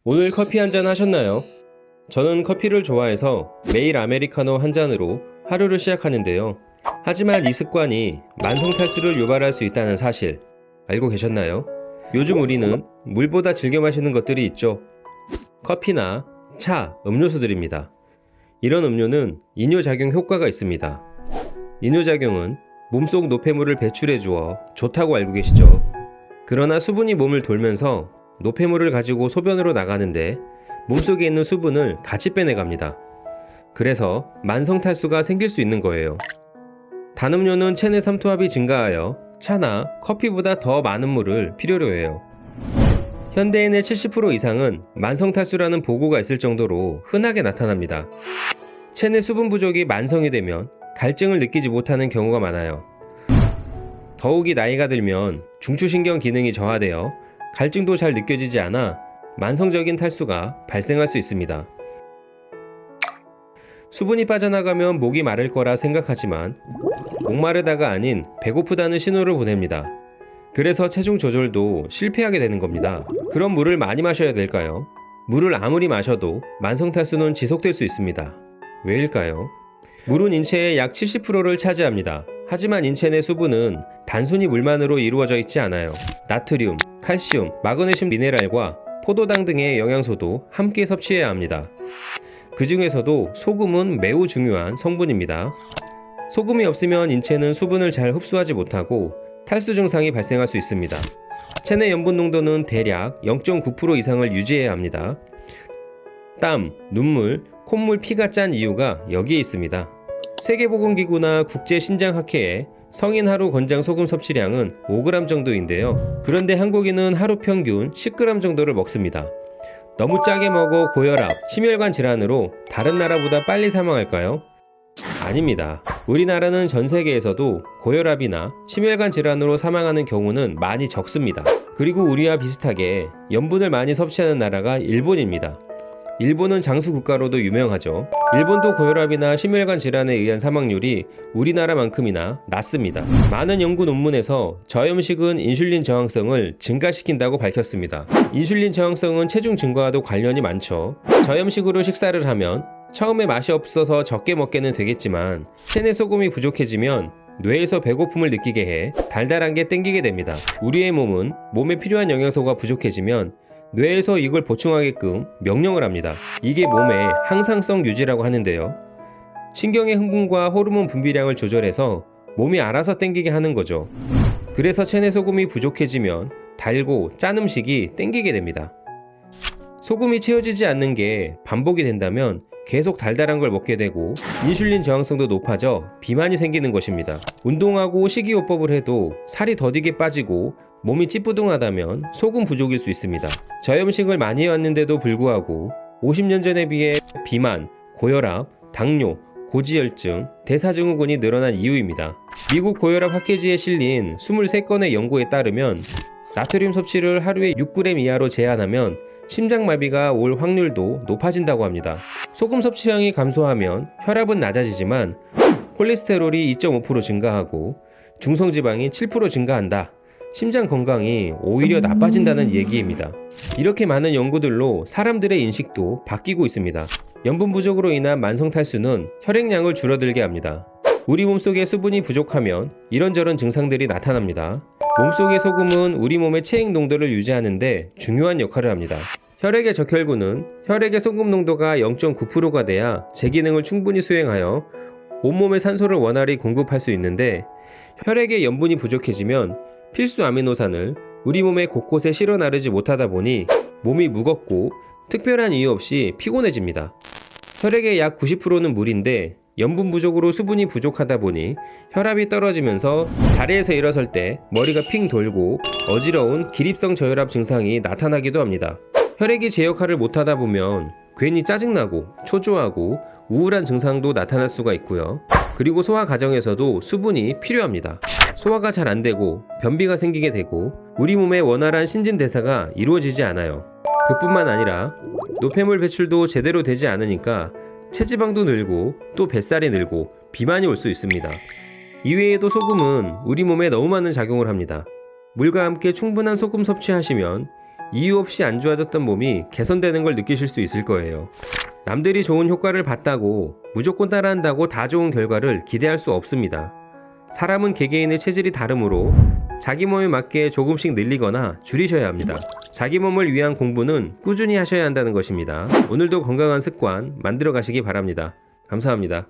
오늘 커피 한잔 하셨나요? 저는 커피를 좋아해서 매일 아메리카노 한 잔으로 하루를 시작하는데요. 하지만 이 습관이 만성 탈수를 유발할 수 있다는 사실 알고 계셨나요? 요즘 우리는 물보다 즐겨 마시는 것들이 있죠. 커피나 차, 음료수들입니다. 이런 음료는 이뇨작용 효과가 있습니다. 이뇨작용은 몸속 노폐물을 배출해 주어 좋다고 알고 계시죠? 그러나 수분이 몸을 돌면서 노폐물을 가지고 소변으로 나가는데 몸속에 있는 수분을 같이 빼내갑니다. 그래서 만성탈수가 생길 수 있는 거예요. 단음료는 체내 삼투압이 증가하여 차나 커피보다 더 많은 물을 필요로 해요. 현대인의 70% 이상은 만성탈수라는 보고가 있을 정도로 흔하게 나타납니다. 체내 수분 부족이 만성이 되면 갈증을 느끼지 못하는 경우가 많아요. 더욱이 나이가 들면 중추신경 기능이 저하되어 갈증도 잘 느껴지지 않아 만성적인 탈수가 발생할 수 있습니다. 수분이 빠져나가면 목이 마를 거라 생각하지만 목마르다가 아닌 배고프다는 신호를 보냅니다. 그래서 체중 조절도 실패하게 되는 겁니다. 그럼 물을 많이 마셔야 될까요? 물을 아무리 마셔도 만성탈수는 지속될 수 있습니다. 왜일까요? 물은 인체의 약 70%를 차지합니다. 하지만 인체 내 수분은 단순히 물만으로 이루어져 있지 않아요. 나트륨, 칼슘, 마그네슘 미네랄과 포도당 등의 영양소도 함께 섭취해야 합니다. 그 중에서도 소금은 매우 중요한 성분입니다. 소금이 없으면 인체는 수분을 잘 흡수하지 못하고 탈수 증상이 발생할 수 있습니다. 체내 염분 농도는 대략 0.9% 이상을 유지해야 합니다. 땀, 눈물, 콧물, 피가 짠 이유가 여기에 있습니다. 세계보건기구나 국제신장학회의 성인 하루 권장 소금 섭취량은 5g 정도인데요. 그런데 한국인은 하루 평균 10g 정도를 먹습니다. 너무 짜게 먹어 고혈압, 심혈관 질환으로 다른 나라보다 빨리 사망할까요? 아닙니다. 우리나라는 전 세계에서도 고혈압이나 심혈관 질환으로 사망하는 경우는 많이 적습니다. 그리고 우리와 비슷하게 염분을 많이 섭취하는 나라가 일본입니다. 일본은 장수 국가로도 유명하죠. 일본도 고혈압이나 심혈관 질환에 의한 사망률이 우리나라만큼이나 낮습니다. 많은 연구 논문에서 저염식은 인슐린 저항성을 증가시킨다고 밝혔습니다. 인슐린 저항성은 체중 증가와도 관련이 많죠. 저염식으로 식사를 하면 처음에 맛이 없어서 적게 먹게는 되겠지만 체내 소금이 부족해지면 뇌에서 배고픔을 느끼게 해 달달한 게 땡기게 됩니다. 우리의 몸은 몸에 필요한 영양소가 부족해지면 뇌에서 이걸 보충하게끔 명령을 합니다. 이게 몸의 항상성 유지라고 하는데요. 신경의 흥분과 호르몬 분비량을 조절해서 몸이 알아서 땡기게 하는 거죠. 그래서 체내 소금이 부족해지면 달고 짠 음식이 땡기게 됩니다. 소금이 채워지지 않는 게 반복이 된다면 계속 달달한 걸 먹게 되고 인슐린 저항성도 높아져 비만이 생기는 것입니다. 운동하고 식이요법을 해도 살이 더디게 빠지고 몸이 찌뿌둥하다면 소금 부족일 수 있습니다. 저염식을 많이 해왔는데도 불구하고 50년 전에 비해 비만, 고혈압, 당뇨, 고지혈증, 대사증후군이 늘어난 이유입니다. 미국 고혈압 학회지에 실린 23건의 연구에 따르면 나트륨 섭취를 하루에 6g 이하로 제한하면 심장마비가 올 확률도 높아진다고 합니다. 소금 섭취량이 감소하면 혈압은 낮아지지만 콜레스테롤이 2.5% 증가하고 중성지방이 7% 증가한다. 심장 건강이 오히려 나빠진다는 얘기입니다. 이렇게 많은 연구들로 사람들의 인식도 바뀌고 있습니다. 염분 부족으로 인한 만성탈수는 혈액량을 줄어들게 합니다. 우리 몸속에 수분이 부족하면 이런저런 증상들이 나타납니다. 몸속의 소금은 우리 몸의 체액 농도를 유지하는데 중요한 역할을 합니다. 혈액의 적혈구는 혈액의 소금 농도가 0.9%가 돼야 제 기능을 충분히 수행하여 온몸에 산소를 원활히 공급할 수 있는데 혈액에 염분이 부족해지면 필수 아미노산을 우리 몸의 곳곳에 실어 나르지 못하다 보니 몸이 무겁고 특별한 이유 없이 피곤해집니다. 혈액의 약 90%는 물인데 염분 부족으로 수분이 부족하다 보니 혈압이 떨어지면서 자리에서 일어설 때 머리가 핑 돌고 어지러운 기립성 저혈압 증상이 나타나기도 합니다. 혈액이 제 역할을 못하다 보면 괜히 짜증나고 초조하고 우울한 증상도 나타날 수가 있고요. 그리고 소화 과정에서도 수분이 필요합니다. 소화가 잘 안되고 변비가 생기게 되고 우리 몸의 원활한 신진대사가 이루어지지 않아요. 그뿐만 아니라 노폐물 배출도 제대로 되지 않으니까 체지방도 늘고 또 뱃살이 늘고 비만이 올 수 있습니다. 이외에도 소금은 우리 몸에 너무 많은 작용을 합니다. 물과 함께 충분한 소금 섭취하시면 이유 없이 안 좋아졌던 몸이 개선되는 걸 느끼실 수 있을 거예요. 남들이 좋은 효과를 봤다고 무조건 따라한다고 다 좋은 결과를 기대할 수 없습니다. 사람은 개개인의 체질이 다르므로 자기 몸에 맞게 조금씩 늘리거나 줄이셔야 합니다. 자기 몸을 위한 공부는 꾸준히 하셔야 한다는 것입니다. 오늘도 건강한 습관 만들어 가시기 바랍니다. 감사합니다.